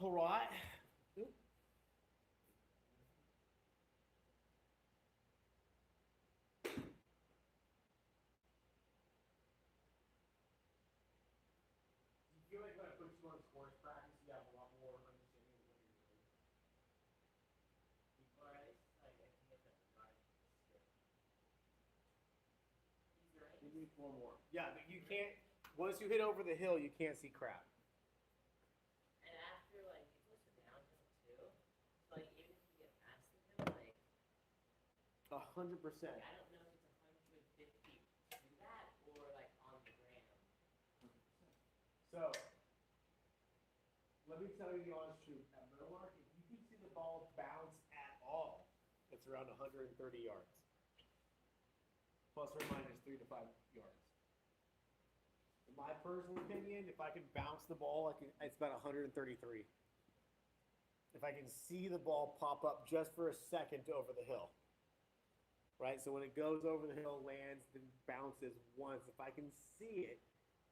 All right. Oop. Do you feel like when I put you on sports practice, you have a lot more understanding of what you're doing? Before I like I can get that right. Give me four more. Yeah, but you can't. Once you hit over the hill, you can't see crap. And after like it goes to downhill too. So like even if you get past the hill, like 100%. I don't know if it's 150 to that or like on the ground. So, let me tell you the honest truth. At Middlemark, if you can see the ball bounce at all, it's around 130 yards. Plus or minus 3 to 5 yards. In my personal opinion, if I can bounce the ball, it's about 133. If I can see the ball pop up just for a second over the hill. Right? So when it goes over the hill, lands, then bounces once. If I can see it,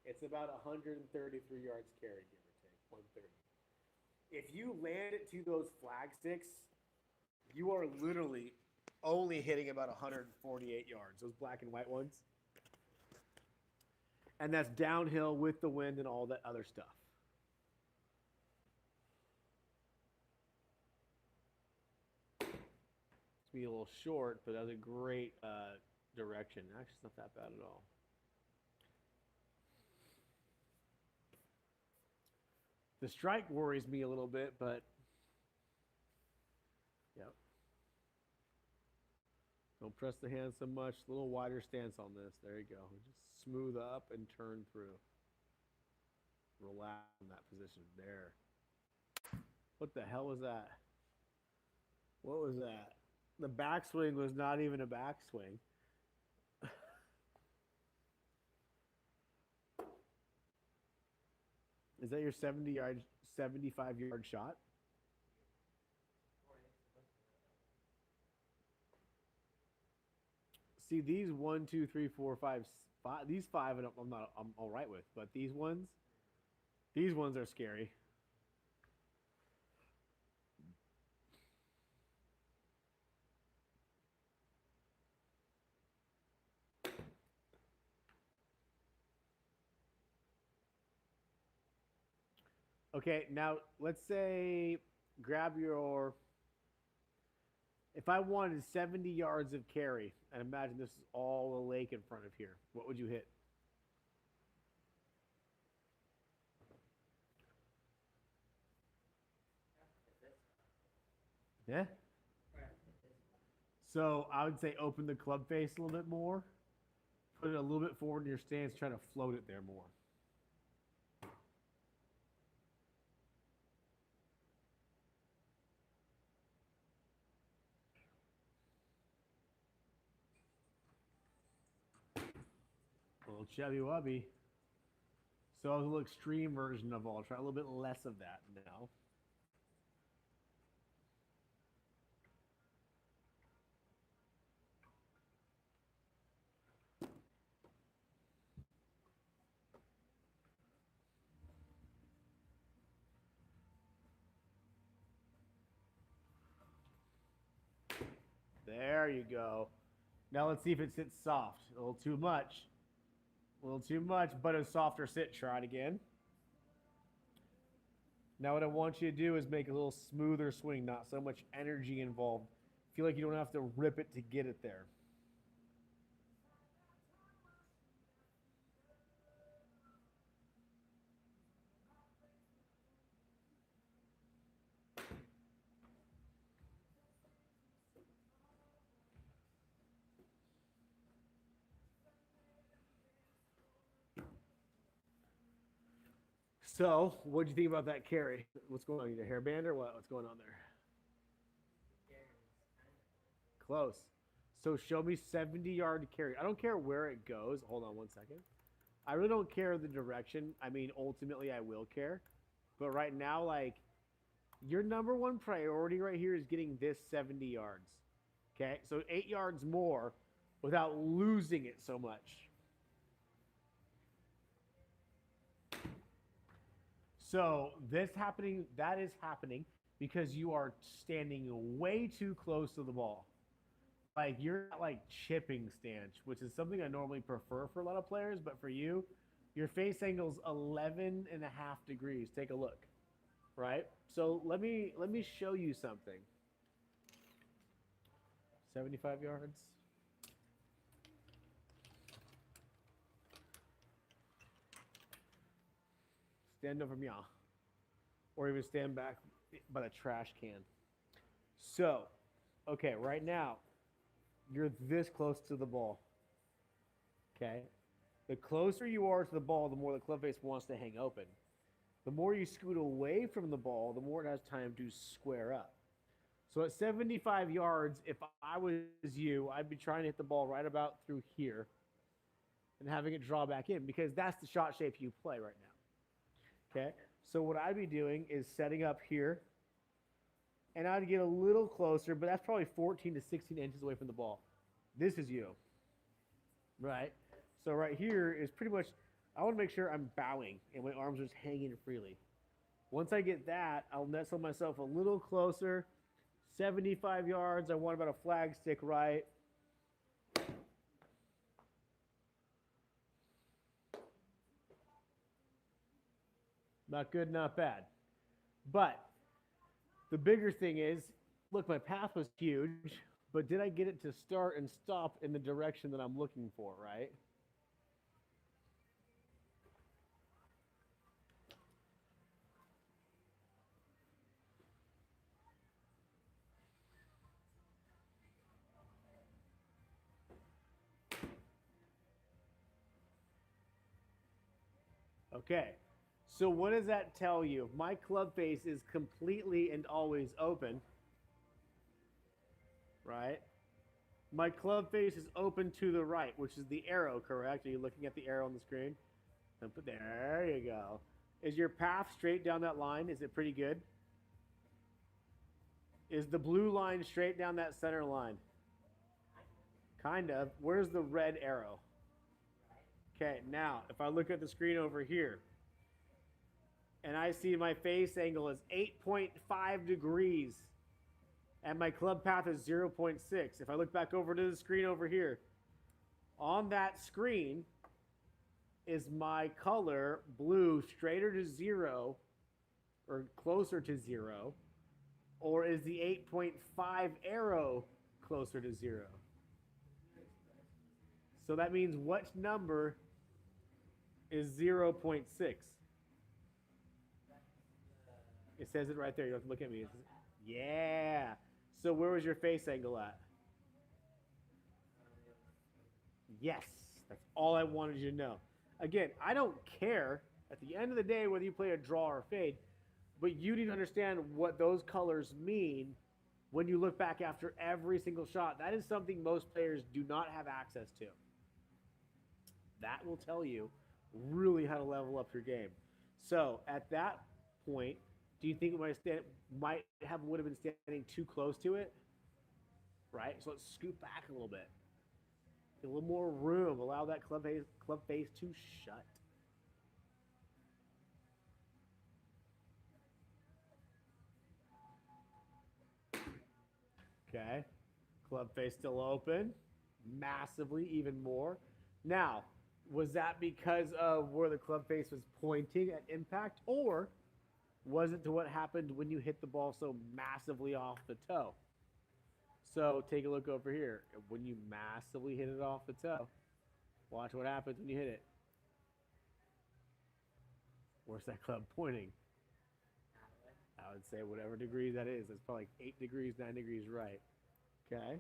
it's about 133 yards carry, give or take, 130. If you land it to those flag sticks, you are literally only hitting about 148 yards, those black and white ones. And that's downhill with the wind and all that other stuff. It's be a little short, but that's a great direction. Actually, it's not that bad at all. The strike worries me a little bit, but yep. Don't press the hand so much. A little wider stance on this. There you go. Just smooth up and turn through. Relax in that position. There. What the hell was that? What was that? The backswing was not even a backswing. Is that your 75-yard shot? See, these 1, 2, 3, 4, 5, these 5 I'm all right with, but these ones are scary. Okay, now let's say if I wanted 70 yards of carry, and imagine this is all the lake in front of here, what would you hit? Yeah? So I would say open the club face a little bit more, put it a little bit forward in your stance, try to float it there more. A little chubby wubby. So a little extreme version of all. Try a little bit less of that now. There you go. Now let's see if it sits soft. A little too much. A little too much, but a softer sit. Try it again. Now what I want you to do is make a little smoother swing, not so much energy involved. Feel like you don't have to rip it to get it there. So, what do you think about that carry? What's going on? You a hairband or what? What's going on there? Close. So show me 70-yard carry. I don't care where it goes. Hold on one second. I really don't care the direction. I mean, ultimately, I will care. But right now, like, your number one priority right here is getting this 70 yards. Okay? So 8 yards more without losing it so much. So that is happening because you are standing way too close to the ball. Like you're at like chipping stance, which is something I normally prefer for a lot of players, but for you, your face angle's 11 and a half degrees. Take a look, right? So let me show you something. 75 yards. Stand over me, or even stand back by the trash can. So, okay, right now, you're this close to the ball. Okay? The closer you are to the ball, the more the club face wants to hang open. The more you scoot away from the ball, the more it has time to square up. So at 75 yards, if I was you, I'd be trying to hit the ball right about through here and having it draw back in because that's the shot shape you play right now. Okay? So what I'd be doing is setting up here, and I'd get a little closer, but that's probably 14 to 16 inches away from the ball. This is you, right? So right here is pretty much, I want to make sure I'm bowing and my arms are just hanging freely. Once I get that, I'll nestle myself a little closer. 75 yards, I want about a flag stick right. Not good, not bad. But the bigger thing is, look, my path was huge, but did I get it to start and stop in the direction that I'm looking for, right? Okay, so what does that tell you? If my club face is completely and always open, right? My club face is open to the right, which is the arrow, correct? Are you looking at the arrow on the screen? There you go. Is your path straight down that line? Is it pretty good? Is the blue line straight down that center line? Kind of. Where's the red arrow? Okay, now, if I look at the screen over here, and I see my face angle is 8.5 degrees, and my club path is 0.6. If I look back over to the screen over here, on that screen is my color blue straighter to 0 or closer to 0, or is the 8.5 arrow closer to 0? So that means what number is 0.6? It says it right there. You don't have to look at me. Yeah. So where was your face angle at? Yes. That's all I wanted you to know. Again, I don't care at the end of the day whether you play a draw or fade, but you need to understand what those colors mean when you look back after every single shot. That is something most players do not have access to. That will tell you really how to level up your game. So at that point, do you think it would have been standing too close to it? Right? So let's scoot back a little bit. Get a little more room. Allow that club face to shut. Okay. Club face still open. Massively, even more. Now, was that because of where the club face was pointing at impact, or was it to what happened when you hit the ball so massively off the toe? So take a look over here. When you massively hit it off the toe, watch what happens when you hit it. Where's that club pointing? I would say whatever degree that is. That's probably like 8 degrees, 9 degrees right. Okay.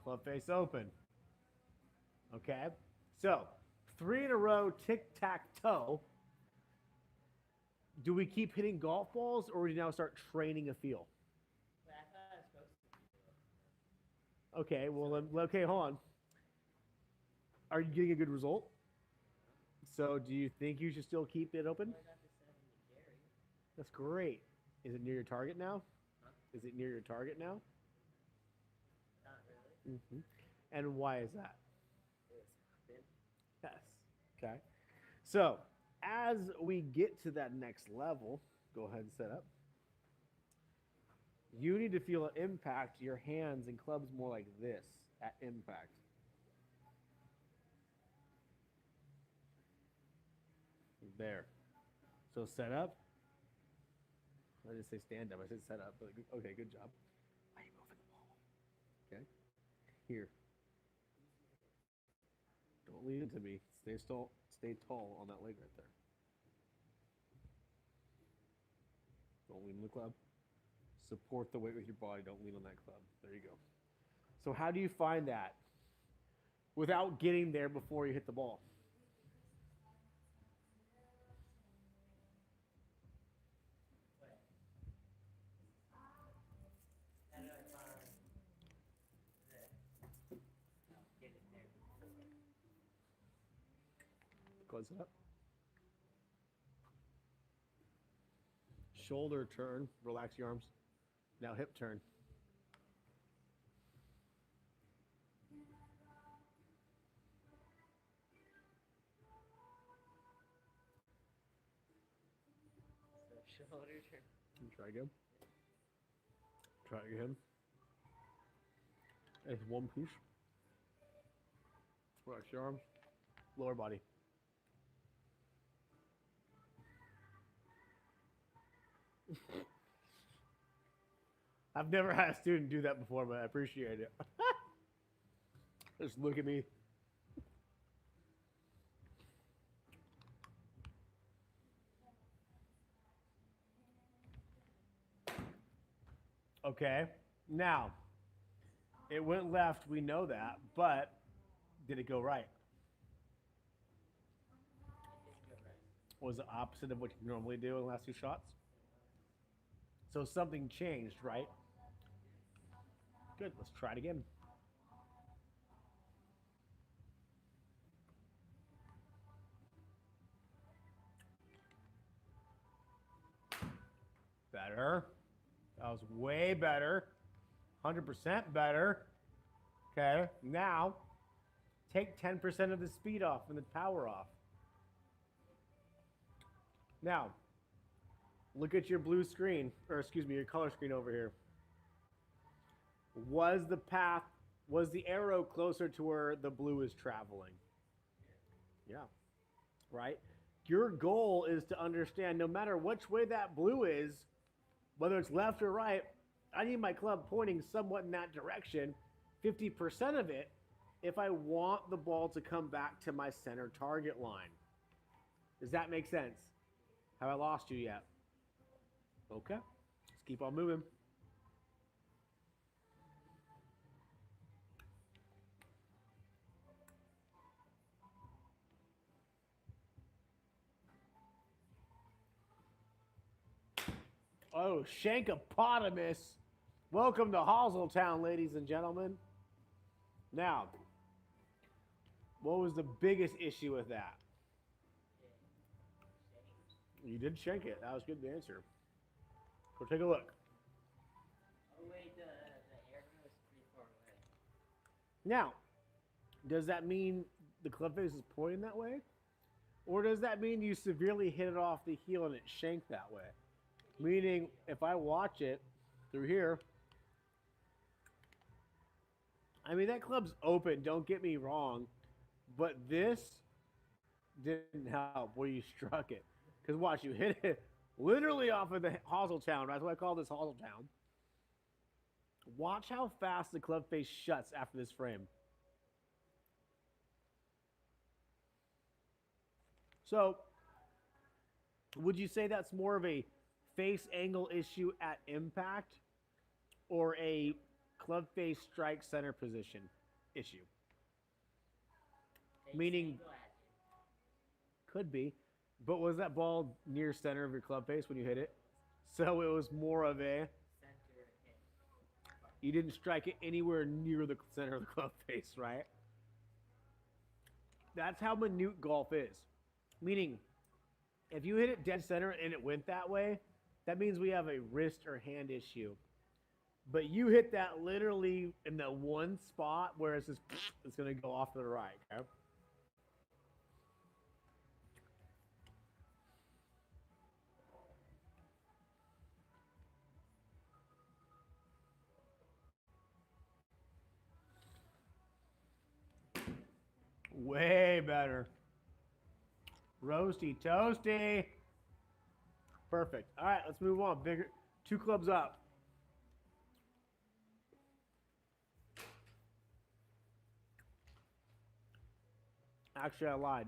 Club face open. Okay. So 3 in a row, tic-tac-toe. Do we keep hitting golf balls, or do we now start training a feel? But I thought I was supposed to. Okay, well, okay, hold on. Are you getting a good result? So, do you think you should still keep it open? I got the 70 carry. That's great. Is it near your target now? Huh? Is it near your target now? Not really. And why is that? It's happened. Yes. Okay. So, as we get to that next level, go ahead and set up. You need to feel an impact your hands and clubs more like this at impact. There. So set up. I didn't say stand up. I said set up. But okay, good job. Why are you moving the ball? Okay. Here. Don't lean into me. Stay tall. Stay tall on that leg right there. Don't lean on the club. Support the weight with your body. Don't lean on that club. There you go. So how do you find that without getting there before you hit the ball? Wait. How do I find this? Get it there before. Close it up. Shoulder turn. Relax your arms. Now hip turn. So shoulder turn. Try again. Try again. It's one piece. Relax your arms. Lower body. I've never had a student do that before, but I appreciate it. Just look at me. Okay. Now, it went left, we know that, but did it go right? It did go right. Was the opposite of what you normally do in the last two shots? So something changed, right? Good, let's try it again. Better. That was way better. 100% better. Okay, now take 10% of the speed off and the power off. Now, look at your blue screen, or excuse me, your color screen over here. Was the arrow closer to where the blue is traveling? Yeah, right? Your goal is to understand no matter which way that blue is, whether it's left or right, I need my club pointing somewhat in that direction, 50% of it, if I want the ball to come back to my center target line. Does that make sense? Have I lost you yet? Okay, let's keep on moving. Oh, Shankopotamus. Welcome to Hosseltown, ladies and gentlemen. Now, what was the biggest issue with that? You did shank it. That was a good answer. Go take a look. Oh wait, the arrow is pretty far away. Now, does that mean the club face is pointing that way? Or does that mean you severely hit it off the heel and it shanked that way? Meaning, if I watch it through here, I mean, that club's open, don't get me wrong, but this didn't help where you struck it. Because watch, you hit it literally off of the Hosseltown, right? That's why I call this Hosseltown. Watch how fast the club face shuts after this frame. So, would you say that's more of a face angle issue at impact or a club face strike center position issue? Meaning, could be, but was that ball near center of your club face when you hit it? So it was more of a, you didn't strike it anywhere near the center of the club face, right? That's how minute golf is. Meaning, if you hit it dead center and it went that way, that means we have a wrist or hand issue. But you hit that literally in the one spot where it's just it's gonna go off to the right. Okay? Way better. Roasty toasty. Perfect. All right, let's move on. Bigger, 2 clubs up. Actually, I lied.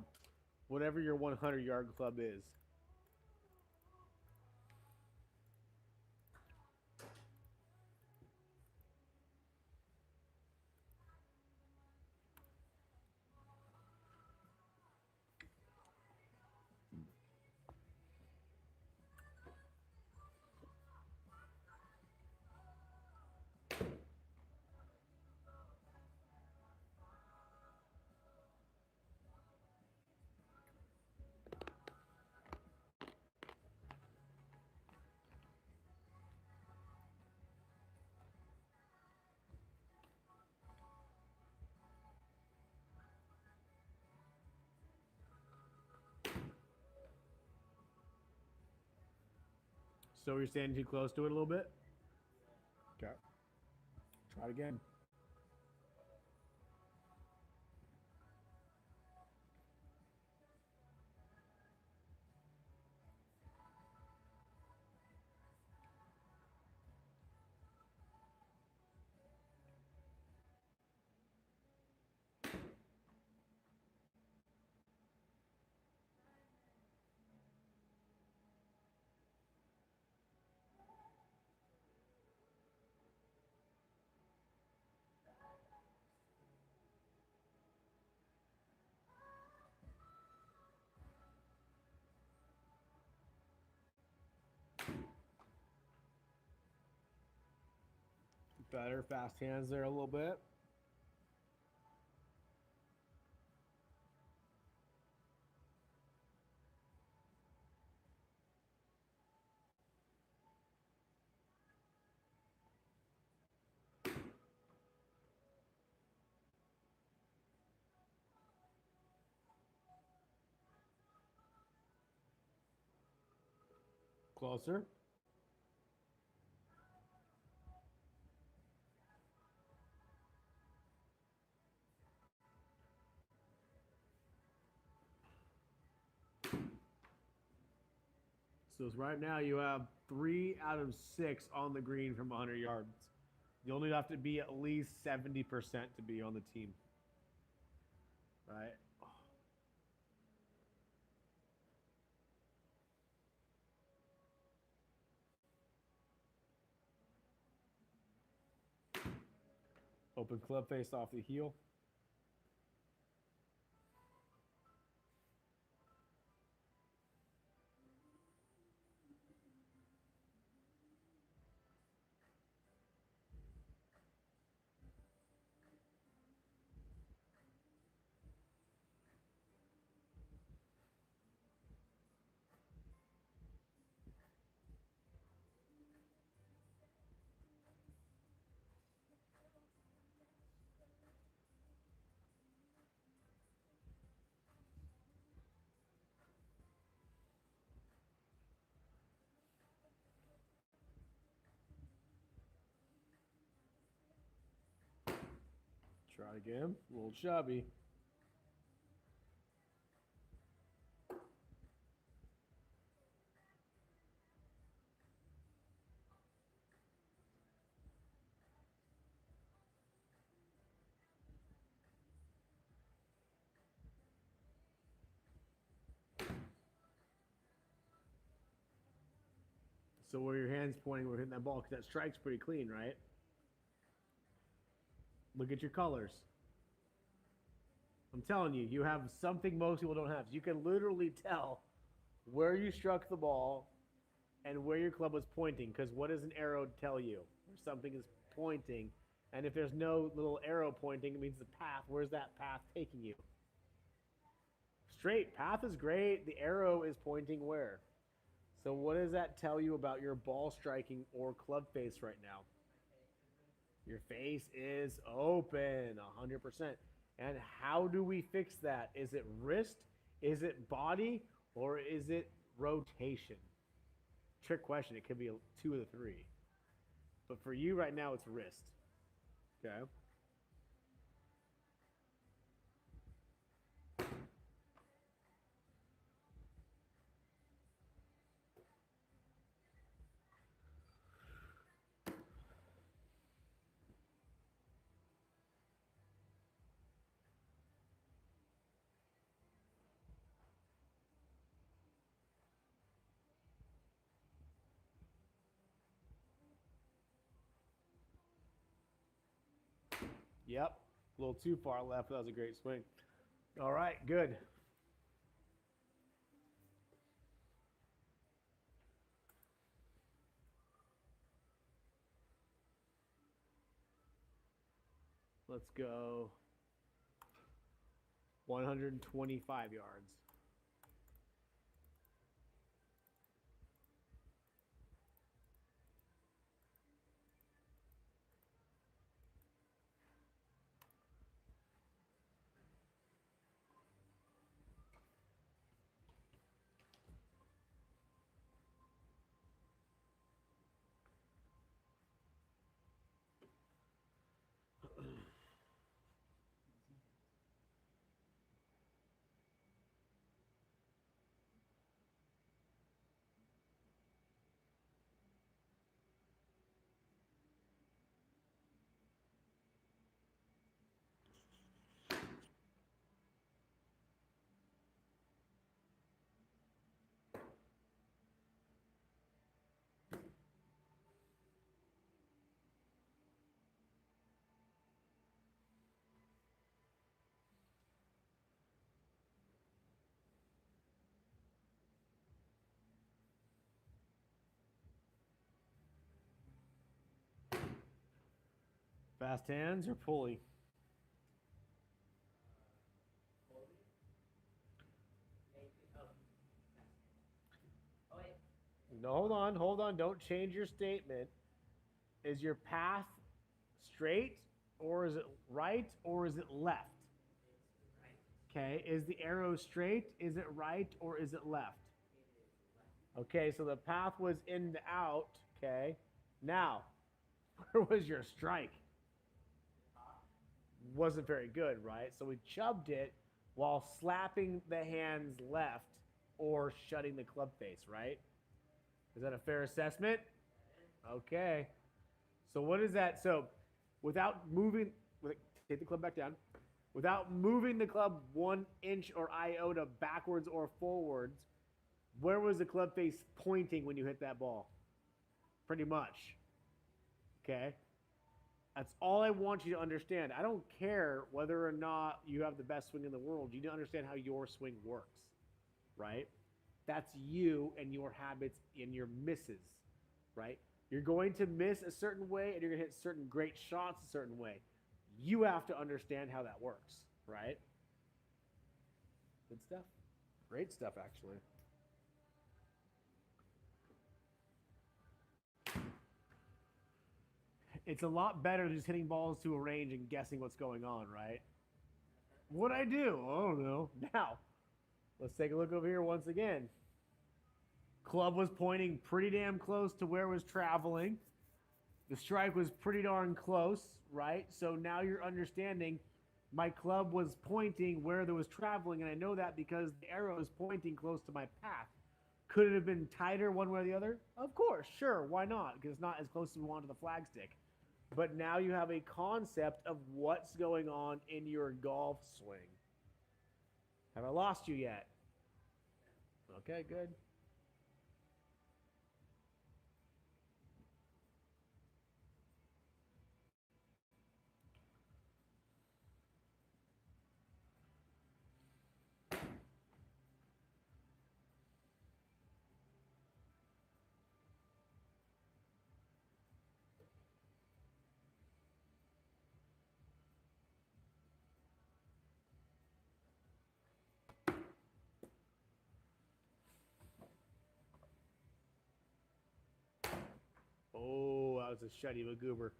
Whatever your 100-yard club is. So you're standing too close to it a little bit? Okay. Try it again. Better. Fast hands there a little bit. Closer. So right now you have 3 out of 6 on the green from 100 yards. You only have to be at least 70% to be on the team. Right? Open club face off the heel. Try it again. A little chubby. So where your hand's pointing, we're hitting that ball because that strike's pretty clean, right? Look at your colors. I'm telling you, you have something most people don't have. You can literally tell where you struck the ball and where your club was pointing, because what does an arrow tell you? Where something is pointing, and if there's no little arrow pointing, it means the path. Where's that path taking you? straight. Path is great. The arrow is pointing where? So what does that tell you about your ball striking or club face right now? Your face is open, 100%. And how do we fix that? Is it wrist? Is it body? Or is it rotation? Trick question. It could be 2 of the 3. But for you right now, it's wrist. Okay? Yep. A little too far left. That was a great swing. All right, good. Let's go 125 yards. Fast hands or pulley? No, hold on. Don't change your statement. Is your path straight or is it right or is it left? Okay, is the arrow straight? Is it right or is it left? Okay, so the path was in and out. Okay, now, where was your strike? Wasn't very good, right? So we chubbed it while slapping the hands left or shutting the club face, right? Is that a fair assessment? Okay. So what is that? So without moving, take the club back down. Without moving the club 1 inch or iota backwards or forwards, where was the club face pointing when you hit that ball? Pretty much. Okay? That's all I want you to understand. I don't care whether or not you have the best swing in the world. You need to understand how your swing works, right? That's you and your habits and your misses, right? You're going to miss a certain way and you're going to hit certain great shots a certain way. You have to understand how that works, right? Good stuff. Great stuff, actually. It's a lot better than just hitting balls to a range and guessing what's going on, right? What'd I do? I don't know. Now, let's take a look over here once again. Club was pointing pretty damn close to where it was traveling. The strike was pretty darn close, right? So now you're understanding my club was pointing where there was traveling, and I know that because the arrow is pointing close to my path. Could it have been tighter one way or the other? Of course, sure, why not? Because it's not as close as we want to the flagstick. But now you have a concept of what's going on in your golf swing. Have I lost you yet? Okay, good. was a shuddy of a goober.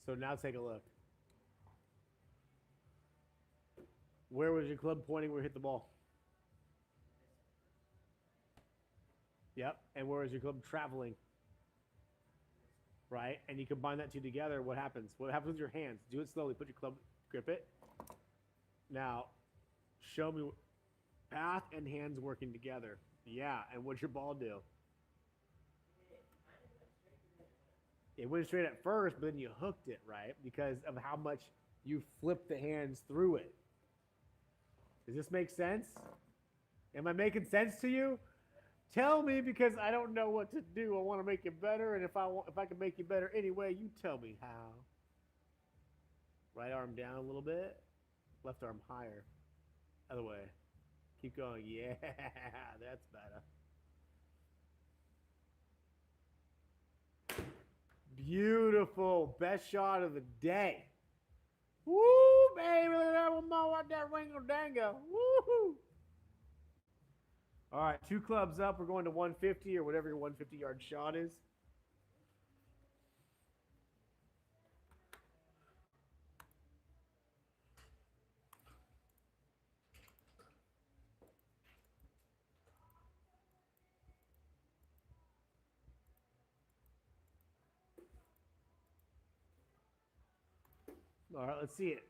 So now take a look. Where was your club pointing where it hit the ball? Yep. And where is your club traveling? Right? And you combine that two together, what happens? What happens with your hands? Do it slowly. Put your club, grip it. Now, show me path and hands working together. Yeah. And what'd your ball do? It went straight at first, but then you hooked it, right? Because of how much you flipped the hands through it. Does this make sense? Am I making sense to you? Tell me, because I don't know what to do. I want to make it better, and if I can make you better anyway, you tell me how. Right arm down a little bit, left arm higher. Other way. Keep going. Yeah, that's better. Beautiful. Best shot of the day. Woo, baby. Look at that one more out there. Ringo dango. Woo-hoo. All right, 2 clubs up. We're going to 150 or whatever your 150-yard shot is. All right, let's see it.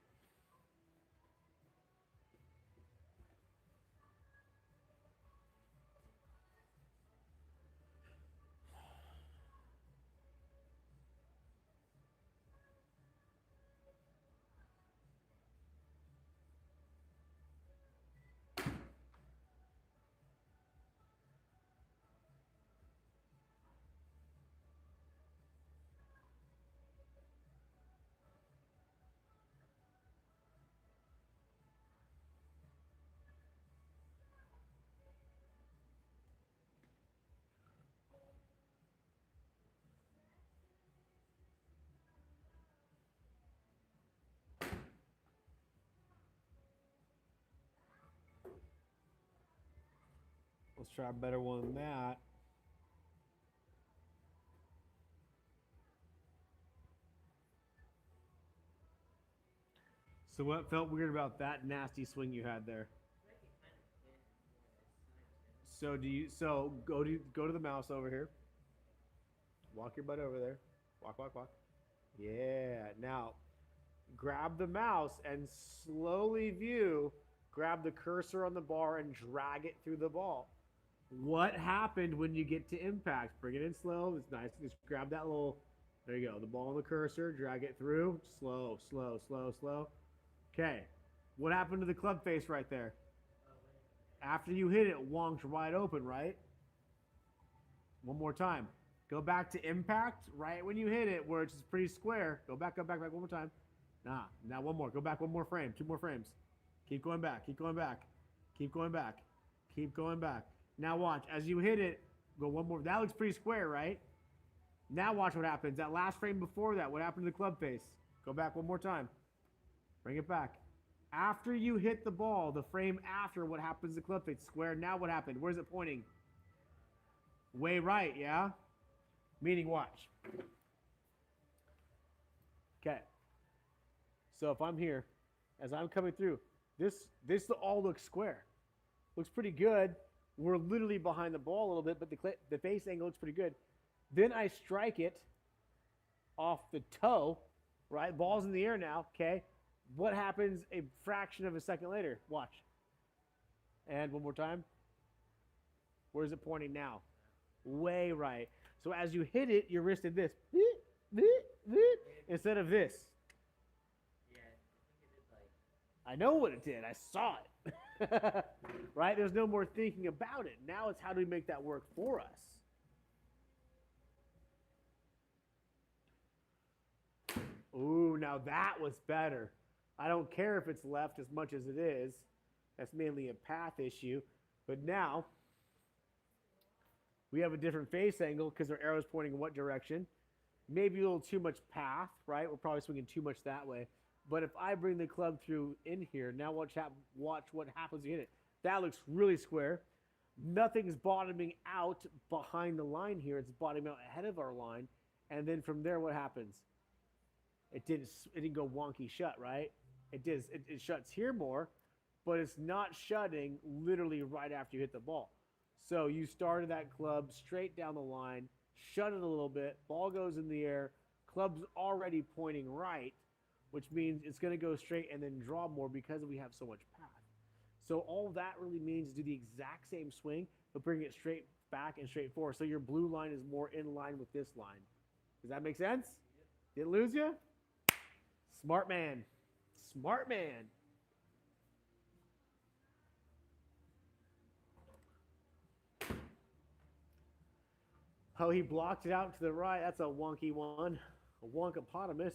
Let's try a better one than that. So what felt weird about that nasty swing you had there? So go to the mouse over here. Walk your butt over there. Walk, walk, walk. Yeah. Now, grab the mouse and slowly grab the cursor on the bar and drag it through the ball. What happened when you get to impact? Bring it in slow. It's nice. Just grab that little, there you go, the ball on the cursor, drag it through. Slow, slow, slow, slow. Okay. What happened to the club face right there? After you hit it, wonked wide open, right? One more time. Go back to impact right when you hit it, where it's pretty square. Go back, back one more time. Now one more. Go back one more frame. 2 more frames. Keep going back. Keep going back. Keep going back. Keep going back. Now watch. As you hit it, go one more. That looks pretty square, right? Now watch what happens. That last frame before that, what happened to the club face? Go back one more time. Bring it back. After you hit the ball, the frame after, what happens to the club face? Square. Now what happened? Where's it pointing? Way right, yeah? Meaning watch. Okay. So if I'm here, as I'm coming through, this all looks square. Looks pretty good. We're literally behind the ball a little bit, but the face angle looks pretty good. Then I strike it off the toe, right? Ball's in the air now, okay? What happens a fraction of a second later? Watch. And one more time. Where's it pointing now? Way right. So as you hit it, your wrist did this. Instead of this. Yeah, I think it did like... I know what it did. I saw it. Right? There's no more thinking about it. Now it's how do we make that work for us? Ooh, now that was better. I don't care if it's left as much as it is. That's mainly a path issue. But now, we have a different face angle because our arrow's pointing in what direction. Maybe a little too much path, right? We're probably swinging too much that way. But if I bring the club through in here, now watch what happens when you hit it. That looks really square. Nothing's bottoming out behind the line here. It's bottoming out ahead of our line. And then from there, what happens? It didn't go wonky shut, right? It shuts here more, but it's not shutting literally right after you hit the ball. So you started that club straight down the line, shut it a little bit, ball goes in the air, club's already pointing right, which means it's going to go straight and then draw more because we have so much path. So all that really means is do the exact same swing, but bring it straight back and straight forward. So your blue line is more in line with this line. Does that make sense? Didn't lose you? Smart man. Smart man. Oh, he blocked it out to the right. That's a wonky one. A wonkopotamus.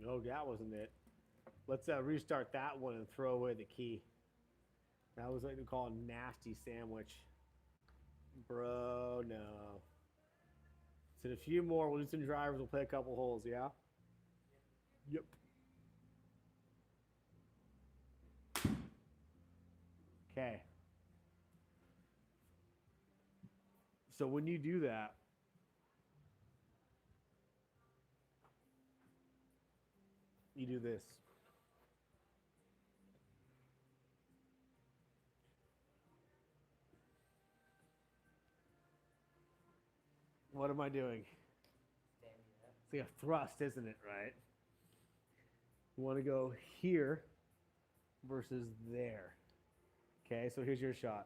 No, that wasn't it. Let's restart that one and throw away the key. That was what we call a nasty sandwich. Bro, no. So in a few more, we'll do some drivers. We'll play a couple holes, yeah? Yep. Okay. So when you do that, you do this. What am I doing? It's like a thrust, isn't it, right? You want to go here versus there. Okay, so here's your shot.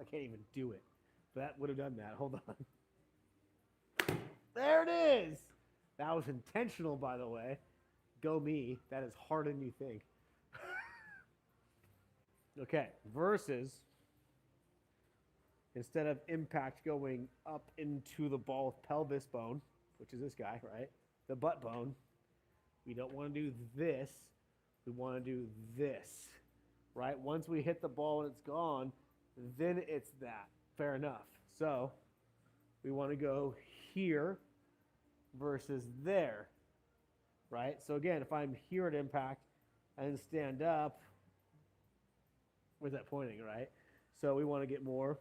I can't even do it. But that would have done that. Hold on. There it is. That was intentional, by the way. Go me. That is harder than you think. Okay, versus instead of impact going up into the ball pelvis bone, which is this guy, right? The butt bone. We don't want to do this. We want to do this, right? Once we hit the ball and it's gone, then it's that. Fair enough. So we want to go here versus there, right? So again, if I'm here at impact and stand up, where's that pointing, right? So we want to get more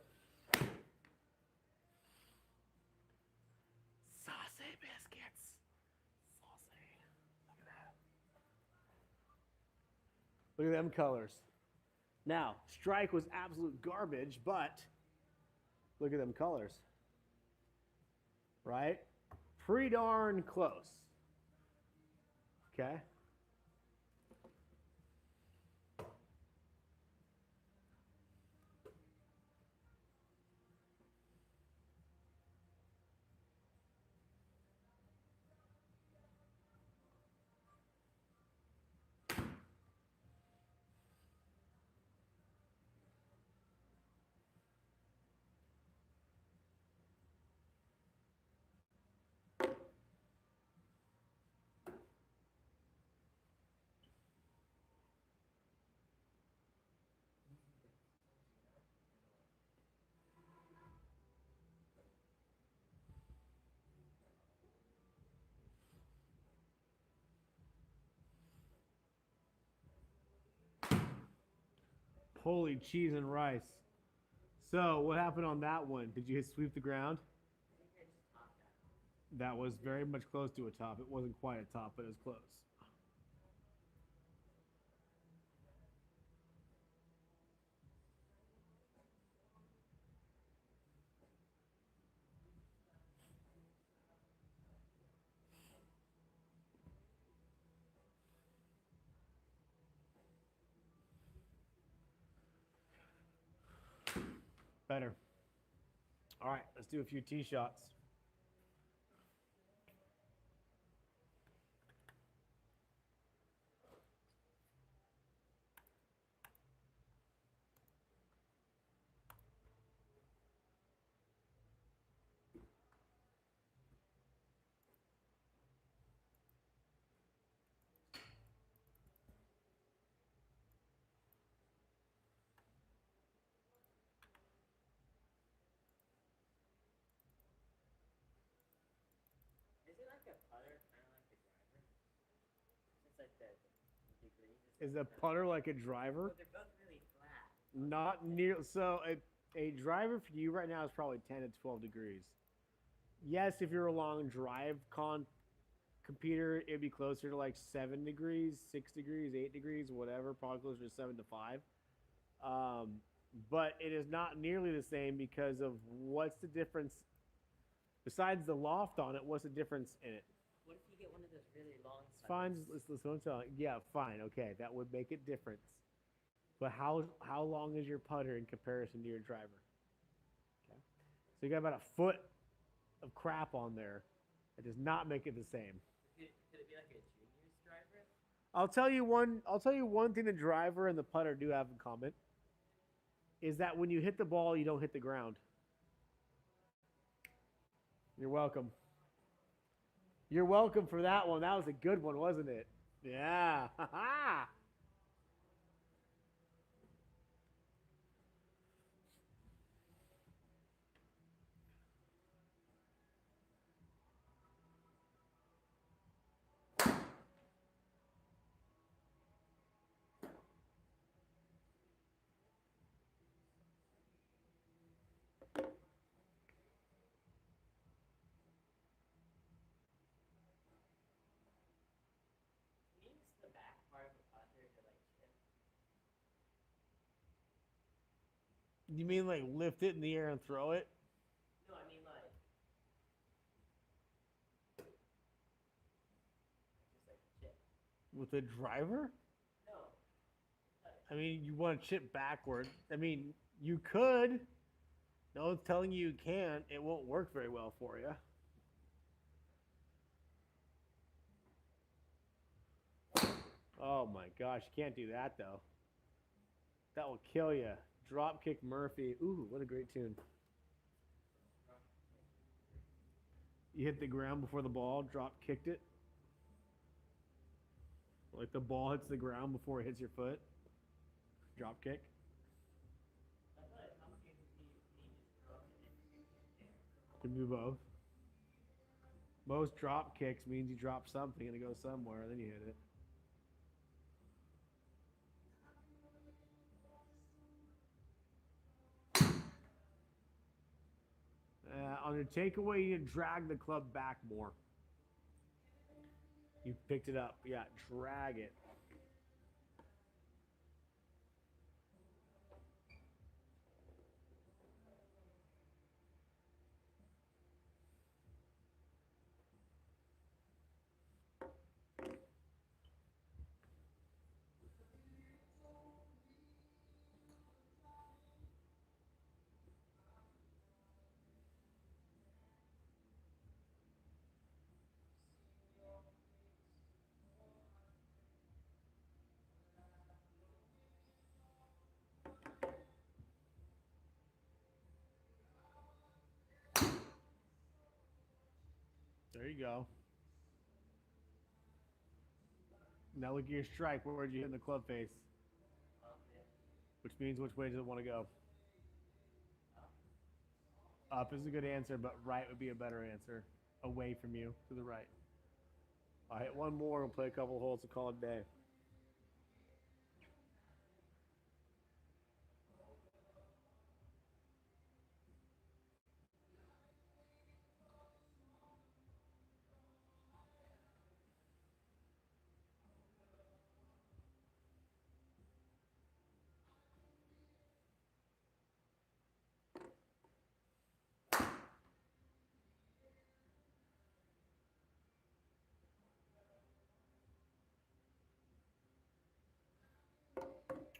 saucy biscuits. Saucy. Look at that. Look at them colors. Now, strike was absolute garbage, but look at them colors. Right? Pretty darn close. Okay? Holy cheese and rice. So, what happened on that one? Did you sweep the ground? That was very much close to a top. It wasn't quite a top, but it was close. Better. All right, let's do a few tee shots. Is it like a putter, kind of like the driver? It's like the degrees. Is a putter like a driver? Well, they're both really flat. Not near. So a driver for you right now is probably 10 to 12 degrees. Yes, if you're a long drive computer, it'd be closer to like 7 degrees, 6 degrees, 8 degrees, whatever, probably closer to 7 to 5. But it is not nearly the same because of what's the difference besides the loft on it. What's the difference in it? What if you get one of those really long It's fine. putters? Let's tell you. Yeah, fine. Okay, that would make a difference. But how long is your putter in comparison to your driver? Okay, so you got about a foot of crap on there. It does not make it the same. Could it be like a junior's driver? I'll tell you one thing the driver and the putter do have in common is that when you hit the ball, you don't hit the ground. You're welcome. You're welcome for that one. That was a good one, wasn't it? Yeah. Ha ha. Can you use the back part of the putter to like chip? You mean like lift it in the air and throw it? No, I mean like just like chip. With a driver? No. I mean, you want to chip backward. I mean, you could. No one's telling you can't. It won't work very well for you. Oh my gosh, you can't do that though. That will kill you. Dropkick Murphy. Ooh, what a great tune. You hit the ground before the ball, drop kicked it. Like the ball hits the ground before it hits your foot. Drop kick. I thought some people need to throw it. Can do both. Most drop kicks means you drop something and it goes somewhere, then you hit it. On your takeaway, you need to drag the club back more. You picked it up. Yeah, drag it. There you go. Now look at your strike. Where did you hit in the club face? Yeah. Which means which way does it want to go? Up is a good answer, but right would be a better answer. Away from you, to the right. I'll hit one more and play a couple holes to call it a day.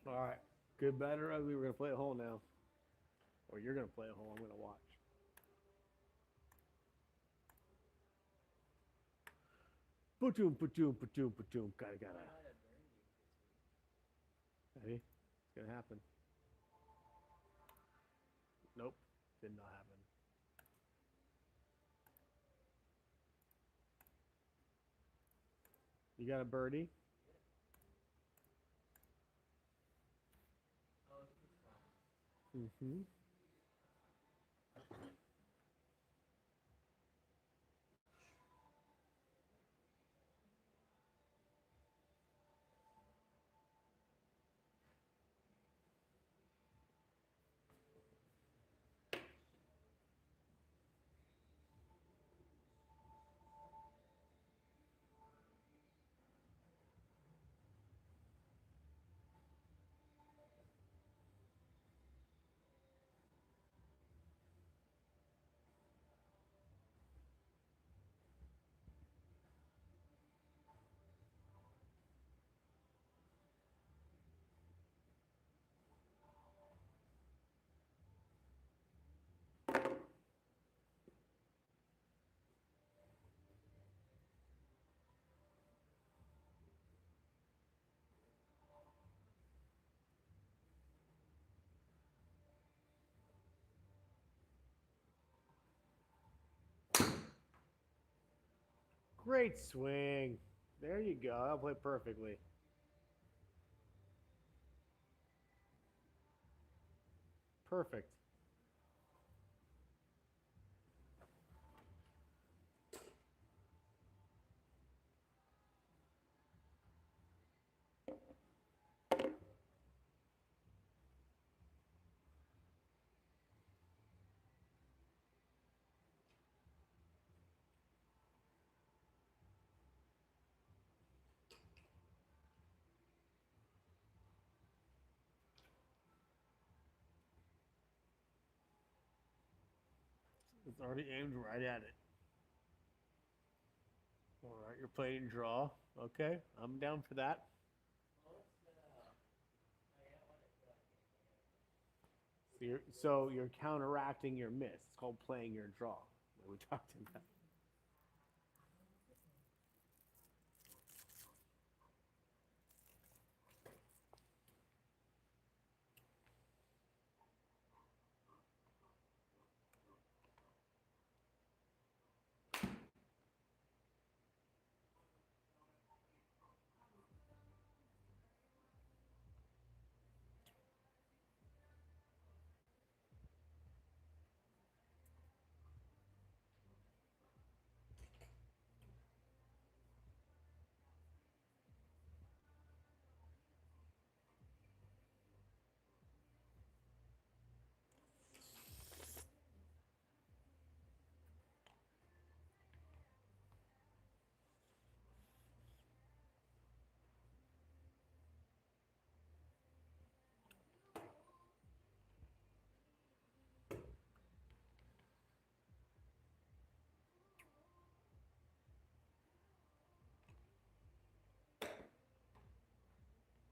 All right. Good, bad, or ugly. We're going to play a hole now. Or you're going to play a hole. I'm going to watch. Patoom, patoom, patoom, patoom. Gotta. I had a birdie this week. Ready? It's gonna happen. Nope, did not happen. You got a birdie? Oh, it's fun. Mm-hmm. Great swing. There you go. I'll play perfectly. Perfect. It's already aimed right at it. All right, you're playing draw. Okay, I'm down for that. So you're counteracting your miss. It's called playing your draw. Like we talked about.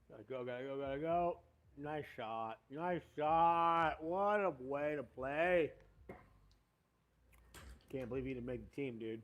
Gotta go, gotta go, gotta go. Nice shot. Nice shot. What a way to play. Can't believe you didn't make the team, dude.